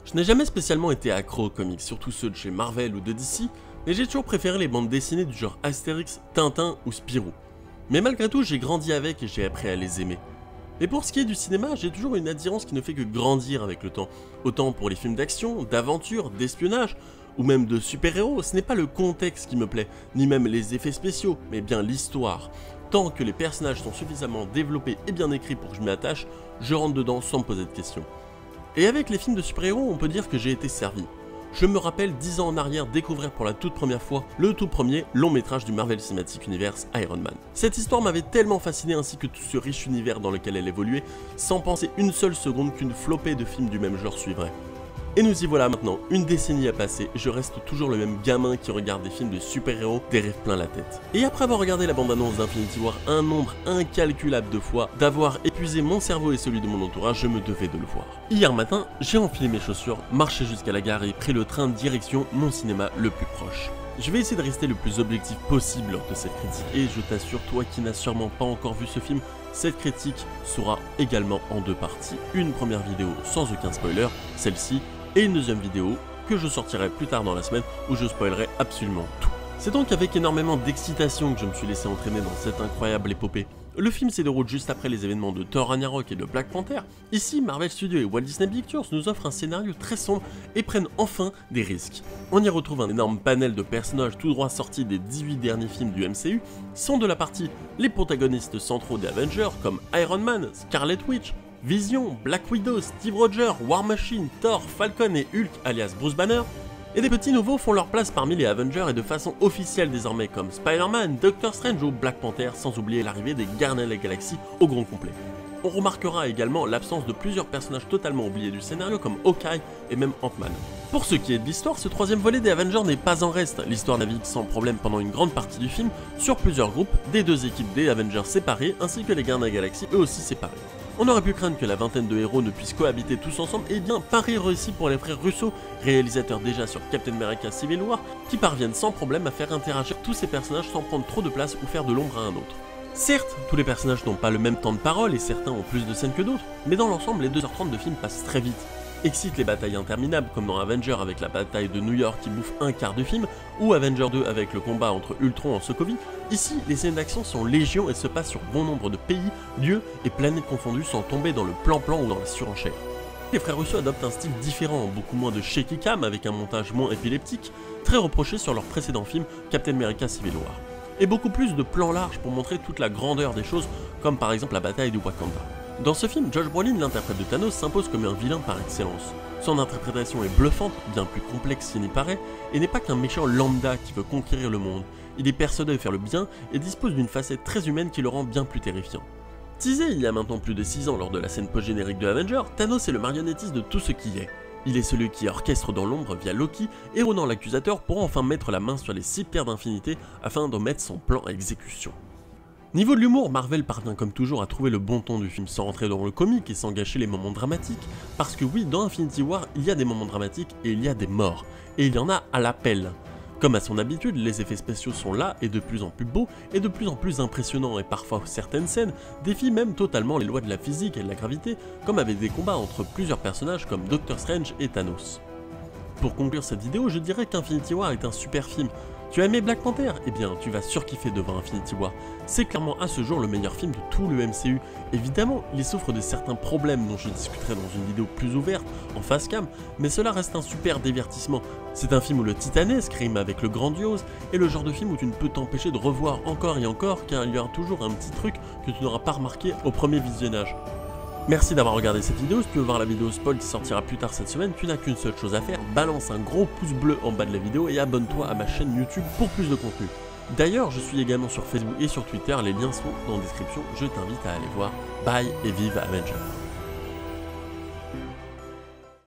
Je n'ai jamais spécialement été accro aux comics, surtout ceux de chez Marvel ou de DC, mais j'ai toujours préféré les bandes dessinées du genre Astérix, Tintin ou Spirou. Mais malgré tout, j'ai grandi avec et j'ai appris à les aimer. Mais pour ce qui est du cinéma, j'ai toujours une attirance qui ne fait que grandir avec le temps. Autant pour les films d'action, d'aventure, d'espionnage, ou même de super-héros, ce n'est pas le contexte qui me plaît, ni même les effets spéciaux, mais bien l'histoire. Tant que les personnages sont suffisamment développés et bien écrits pour que je m'y attache, je rentre dedans sans me poser de questions. Et avec les films de super-héros, on peut dire que j'ai été servi. Je me rappelle 10 ans en arrière découvrir pour la toute première fois le tout premier long métrage du Marvel Cinematic Universe Iron Man. Cette histoire m'avait tellement fasciné ainsi que tout ce riche univers dans lequel elle évoluait, sans penser une seule seconde qu'une flopée de films du même genre suivrait. Et nous y voilà maintenant, une décennie a passé, je reste toujours le même gamin qui regarde des films de super-héros, des rêves plein la tête. Et après avoir regardé la bande-annonce d'Infinity War un nombre incalculable de fois, d'avoir épuisé mon cerveau et celui de mon entourage, je me devais de le voir. Hier matin, j'ai enfilé mes chaussures, marché jusqu'à la gare et pris le train direction mon cinéma le plus proche. Je vais essayer de rester le plus objectif possible lors de cette critique, et je t'assure, toi qui n'as sûrement pas encore vu ce film, cette critique sera également en deux parties. Une première vidéo sans aucun spoiler, celle-ci, et une deuxième vidéo que je sortirai plus tard dans la semaine où je spoilerai absolument tout. C'est donc avec énormément d'excitation que je me suis laissé entraîner dans cette incroyable épopée. Le film se déroule juste après les événements de Thor Ragnarok et de Black Panther. Ici, Marvel Studios et Walt Disney Pictures nous offrent un scénario très sombre et prennent enfin des risques. On y retrouve un énorme panel de personnages tout droit sortis des 18 derniers films du MCU, sont de la partie les protagonistes centraux des Avengers comme Iron Man, Scarlet Witch, Vision, Black Widow, Steve Rogers, War Machine, Thor, Falcon et Hulk alias Bruce Banner, et des petits nouveaux font leur place parmi les Avengers et de façon officielle désormais comme Spider-Man, Doctor Strange ou Black Panther, sans oublier l'arrivée des Gardiens de la Galaxie au grand complet. On remarquera également l'absence de plusieurs personnages totalement oubliés du scénario comme Hawkeye et même Ant-Man. Pour ce qui est de l'histoire, ce troisième volet des Avengers n'est pas en reste, l'histoire navigue sans problème pendant une grande partie du film sur plusieurs groupes, des deux équipes des Avengers séparées ainsi que les Gardiens de la Galaxie eux aussi séparés. On aurait pu craindre que la vingtaine de héros ne puissent cohabiter tous ensemble, et bien pari réussi pour les frères Russo, réalisateurs déjà sur Captain America Civil War, qui parviennent sans problème à faire interagir tous ces personnages sans prendre trop de place ou faire de l'ombre à un autre. Certes, tous les personnages n'ont pas le même temps de parole et certains ont plus de scènes que d'autres, mais dans l'ensemble les 2h30 de film passent très vite. Excitent les batailles interminables comme dans Avenger avec la bataille de New York qui bouffe un quart du film, ou Avenger 2 avec le combat entre Ultron en Sokovie. Ici, les scènes d'action sont légion et se passent sur bon nombre de pays, lieux et planètes confondues sans tomber dans le plan-plan ou dans la surenchère. Les frères Russo adoptent un style différent, beaucoup moins de shaky cam avec un montage moins épileptique, très reproché sur leur précédent film Captain America Civil War. Et beaucoup plus de plans larges pour montrer toute la grandeur des choses, comme par exemple la bataille du Wakanda. Dans ce film, Josh Brolin, l'interprète de Thanos, s'impose comme un vilain par excellence. Son interprétation est bluffante, bien plus complexe qu'il n'y paraît, et n'est pas qu'un méchant lambda qui veut conquérir le monde. Il est persuadé de faire le bien et dispose d'une facette très humaine qui le rend bien plus terrifiant. Teasé il y a maintenant plus de 6 ans lors de la scène post-générique de Avenger, Thanos est le marionnettiste de tout ce qui est. Il est celui qui orchestre dans l'ombre via Loki, erronant l'accusateur pour enfin mettre la main sur les 6 pierres d'infinité afin de mettre son plan à exécution. Niveau de l'humour, Marvel parvient comme toujours à trouver le bon ton du film sans rentrer dans le comique et sans gâcher les moments dramatiques, parce que oui, dans Infinity War, il y a des moments dramatiques et il y a des morts, et il y en a à l'appel. Comme à son habitude, les effets spéciaux sont là et de plus en plus beaux et de plus en plus impressionnants, et parfois certaines scènes défient même totalement les lois de la physique et de la gravité, comme avec des combats entre plusieurs personnages comme Doctor Strange et Thanos. Pour conclure cette vidéo, je dirais qu'Infinity War est un super film. Tu as aimé Black Panther? Eh bien, tu vas surkiffer devant Infinity War. C'est clairement à ce jour le meilleur film de tout le MCU. Évidemment, il souffre de certains problèmes dont je discuterai dans une vidéo plus ouverte, en face cam, mais cela reste un super divertissement. C'est un film où le titanesque rime avec le grandiose, et le genre de film où tu ne peux t'empêcher de revoir encore et encore, car il y aura toujours un petit truc que tu n'auras pas remarqué au premier visionnage. Merci d'avoir regardé cette vidéo. Si tu veux voir la vidéo spoil qui sortira plus tard cette semaine, tu n'as qu'une seule chose à faire, balance un gros pouce bleu en bas de la vidéo et abonne-toi à ma chaîne YouTube pour plus de contenu. D'ailleurs, je suis également sur Facebook et sur Twitter, les liens sont dans la description, je t'invite à aller voir. Bye et vive Avenger.